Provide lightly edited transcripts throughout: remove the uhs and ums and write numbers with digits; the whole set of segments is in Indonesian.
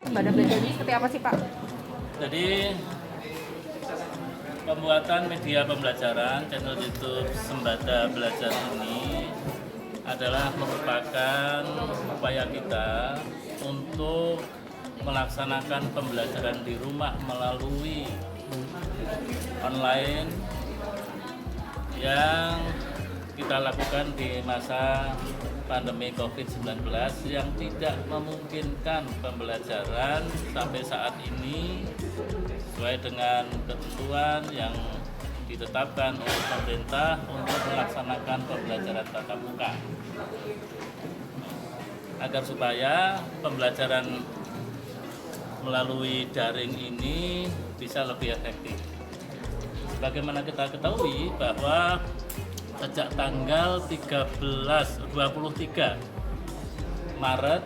Sembada belajar ini seperti apa sih Pak? Jadi pembuatan media pembelajaran channel YouTube Sembada Belajar ini adalah merupakan upaya kita untuk melaksanakan pembelajaran di rumah melalui online yang kita lakukan di masa pandemi COVID-19 yang tidak memungkinkan pembelajaran sampai saat ini sesuai dengan ketentuan yang ditetapkan oleh pemerintah untuk melaksanakan pembelajaran tatap muka. Agar supaya pembelajaran melalui daring ini bisa lebih efektif. Bagaimana kita ketahui bahwa sejak tanggal 23 Maret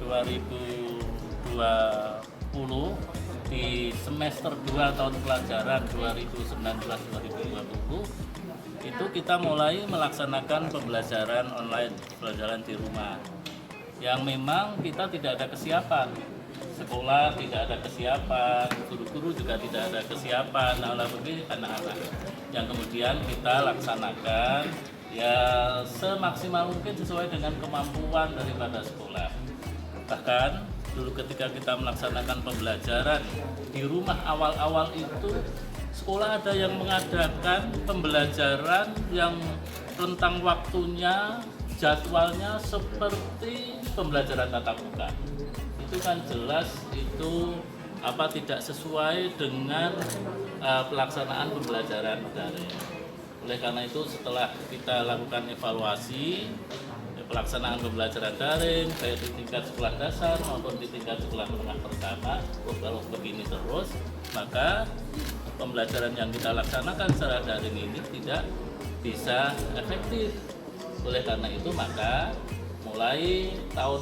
2020 di semester 2 tahun pelajaran 2019-2020 itu kita mulai melaksanakan pembelajaran online, pembelajaran di rumah yang memang kita tidak ada kesiapan. Sekolah tidak ada kesiapan, guru-guru juga tidak ada kesiapan, lebih anak-anak yang kemudian kita laksanakan ya semaksimal mungkin sesuai dengan kemampuan daripada sekolah. Bahkan dulu ketika kita melaksanakan pembelajaran di rumah awal-awal itu, sekolah ada yang mengadakan pembelajaran yang rentang waktunya, jadwalnya seperti pembelajaran tatap muka. Itu kan jelas itu tidak sesuai dengan pelaksanaan pembelajaran daring. Oleh karena itu setelah kita lakukan evaluasi pelaksanaan pembelajaran daring baik di tingkat sekolah dasar maupun di tingkat sekolah menengah pertama, kalau begini terus maka pembelajaran yang kita laksanakan secara daring ini tidak bisa efektif. Oleh karena itu maka mulai tahun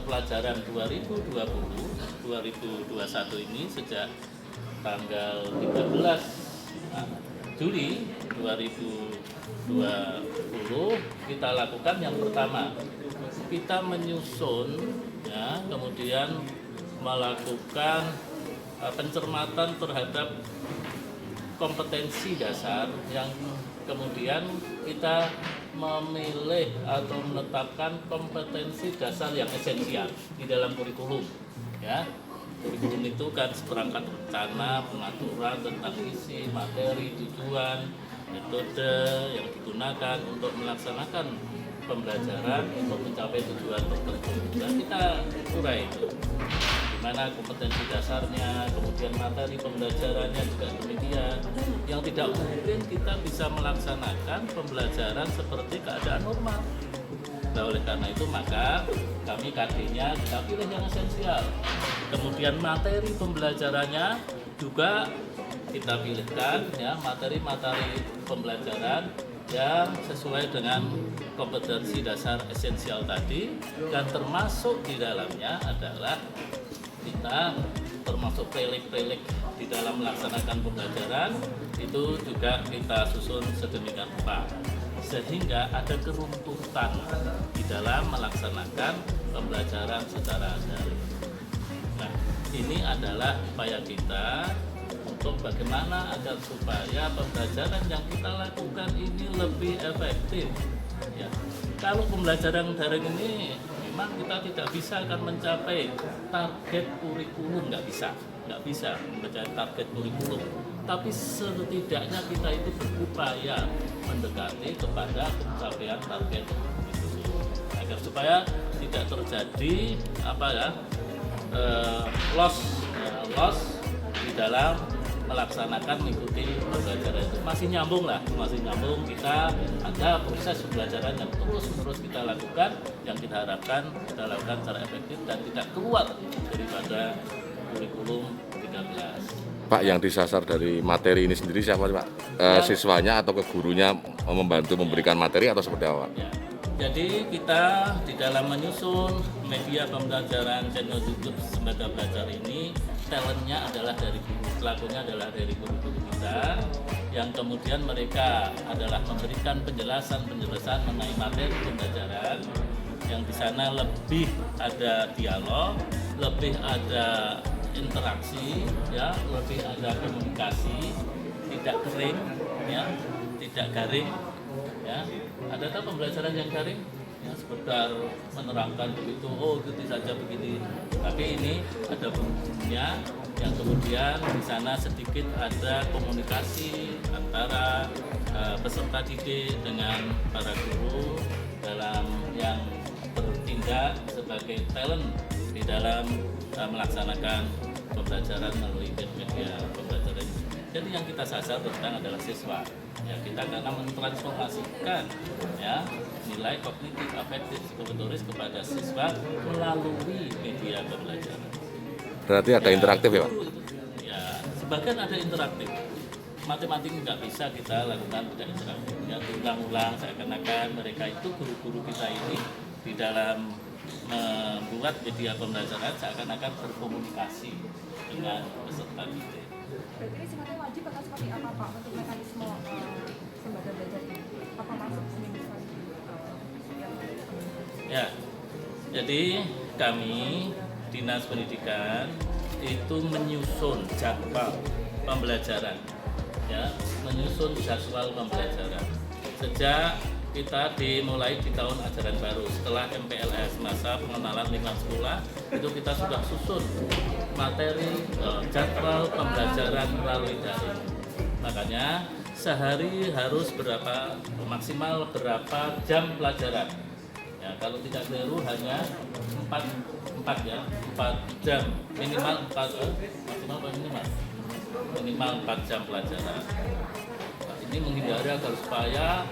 pelajaran 2020-2021 ini sejak tanggal 13 Juli 2020 kita lakukan yang pertama, kita menyusun ya, kemudian melakukan pencermatan terhadap kompetensi dasar yang kemudian kita memilih atau menetapkan kompetensi dasar yang esensial di dalam kurikulum. Ya, kurikulum itu kan seperangkat rencana, pengaturan tentang isi, materi, tujuan, metode yang digunakan untuk melaksanakan pembelajaran untuk mencapai tujuan tertentu. Dan kita urai itu. Mana kompetensi dasarnya, kemudian materi pembelajarannya juga demikian. Yang tidak mungkin kita bisa melaksanakan pembelajaran seperti keadaan normal. Nah, oleh karena itu maka kami KD-nya kita pilih yang esensial. Kemudian materi pembelajarannya juga kita pilihkan ya materi-materi pembelajaran yang sesuai dengan kompetensi dasar esensial tadi, dan termasuk di dalamnya adalah kita termasuk prelik-prelik di dalam melaksanakan pembelajaran itu juga kita susun sedemikian rupa sehingga ada keruntutan di dalam melaksanakan pembelajaran secara daring. Nah, ini adalah upaya kita untuk bagaimana agar supaya pembelajaran yang kita lakukan ini lebih efektif. Ya, kalau pembelajaran daring ini memang kita tidak bisa akan mencapai target kurikulum, nggak bisa mencapai target kurikulum. Tapi setidaknya kita itu berupaya mendekati kepada pencapaian target itu, agar supaya tidak terjadi loss di dalam melaksanakan mengikuti pembelajaran itu. Masih nyambung kita ada proses pembelajaran yang terus kita lakukan, yang kita harapkan kita lakukan secara efektif dan tidak keluar daripada kurikulum 13. Pak, yang disasar dari materi ini sendiri siapa Pak? Siswanya atau ke gurunya membantu memberikan materi atau seperti apa? Ya. Jadi kita di dalam menyusun media pembelajaran channel YouTube Sembada Belajar ini, talentnya adalah dari guru, pelakunya adalah dari guru-guru kita, yang kemudian mereka adalah memberikan penjelasan mengenai materi pembelajaran yang di sana lebih ada dialog, lebih ada interaksi, ya, lebih ada komunikasi, tidak kering, ya, tidak garing, ya. Ada tak pembelajaran yang garing? Ya, sekedar menerangkan begitu, oh itu saja begini. Tapi ini ada bumbunya yang kemudian di sana sedikit ada komunikasi antara peserta didik dengan para guru dalam yang bertindak sebagai talent di dalam melaksanakan pembelajaran melalui media pembelajaran. Jadi yang kita sasar tentang adalah siswa. Ya, kita karena mentransformasikan, ya, nilai kognitif, afektif, psikomotoris kepada siswa melalui media pembelajaran. Berarti ada interaktif ya Pak? Ya, sebagian ada interaktif. Matematik nggak bisa kita lakukan tidak interaktif. Ya, ulang-ulang seakan-akan mereka itu guru-guru kita ini di dalam membuat media pembelajaran seakan-akan berkomunikasi dengan peserta didik. Berarti ini sifatnya wajib atau seperti apa Pak untuk mekanisme sembada belajar ini? Apa masuk seminggu sekali? Ya, jadi kami Dinas Pendidikan itu menyusun jadwal pembelajaran, ya, menyusun jadwal pembelajaran sejak kita dimulai di tahun ajaran baru setelah MPLS, masa pengenalan lingkungan sekolah, itu kita sudah susun materi jadwal pembelajaran melalui daring. Makanya sehari harus berapa, maksimal berapa jam pelajaran. Ya, kalau tidak keliru hanya 4 jam, minimal 4, maksimal apa minimal? Minimal 4 jam pelajaran. Nah, ini menghindari agar supaya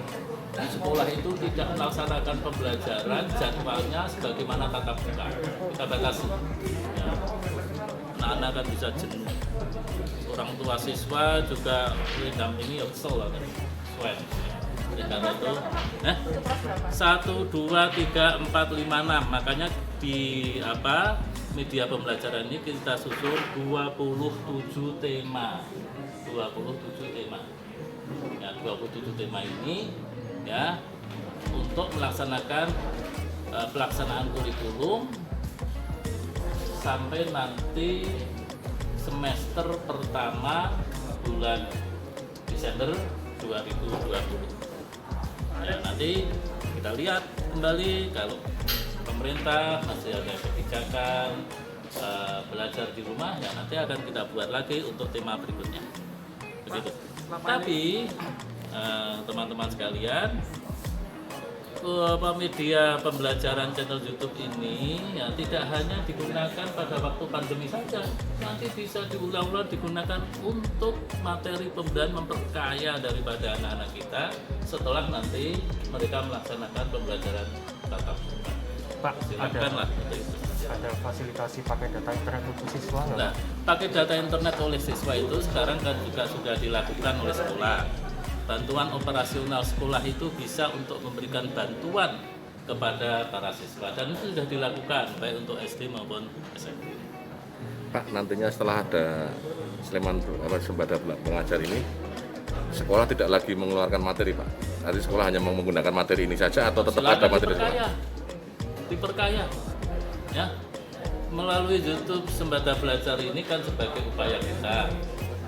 di sekolah itu tidak melaksanakan pembelajaran jadwalnya sebagaimana tatap muka. Kita batasi. Ya. Anak-anak kan bisa jenuh. Orang tua siswa juga ini ya kesel lah kan. Sweat. Oleh karena itu, 1, 2, 3, 4, 5, 6. Makanya di media pembelajaran ini kita susun 27 tema. 27 tema. Ya, 27 tema ini ya untuk melaksanakan pelaksanaan kurikulum sampai nanti semester pertama bulan Desember 2020. Ya, nanti kita lihat kembali kalau pemerintah masih ada kebijakan belajar di rumah, ya nanti akan kita buat lagi untuk tema berikutnya. Begitu. Tapi teman-teman sekalian, media pembelajaran channel YouTube ini ya tidak hanya digunakan pada waktu pandemi saja, nanti bisa diulang-ulang digunakan untuk materi pembelajaran memperkaya daripada anak-anak kita setelah nanti mereka melaksanakan pembelajaran tatap muka. Pak, Silakanlah ada fasilitasi pakai data internet untuk siswa nggak? Nah, pakai data internet oleh siswa itu sekarang kan juga sudah dilakukan oleh sekolah. Bantuan operasional sekolah itu bisa untuk memberikan bantuan kepada para siswa dan itu sudah dilakukan baik untuk SD maupun SMP. Pak, nantinya setelah ada Sleman Sembada Pengajar ini, sekolah tidak lagi mengeluarkan materi Pak? Nanti sekolah hanya menggunakan materi ini saja atau tetap ada materi sekolah? Diperkaya, ya. Melalui YouTube Sembada Belajar ini kan sebagai upaya kita,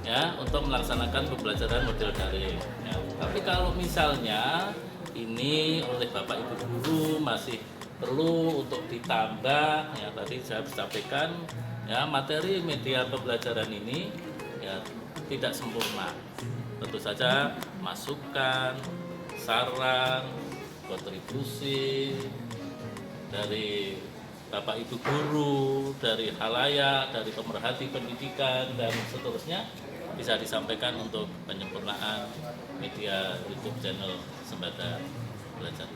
ya, untuk melaksanakan pembelajaran model daring. Ya. Tapi kalau misalnya ini oleh Bapak Ibu guru masih perlu untuk ditambah, ya tadi saya sampaikan, ya materi media pembelajaran ini ya tidak sempurna. Tentu saja masukan, saran, kontribusi dari Bapak Ibu guru, dari halayak, dari pemerhati pendidikan dan seterusnya bisa disampaikan untuk penyempurnaan media YouTube channel Sembada Belajar.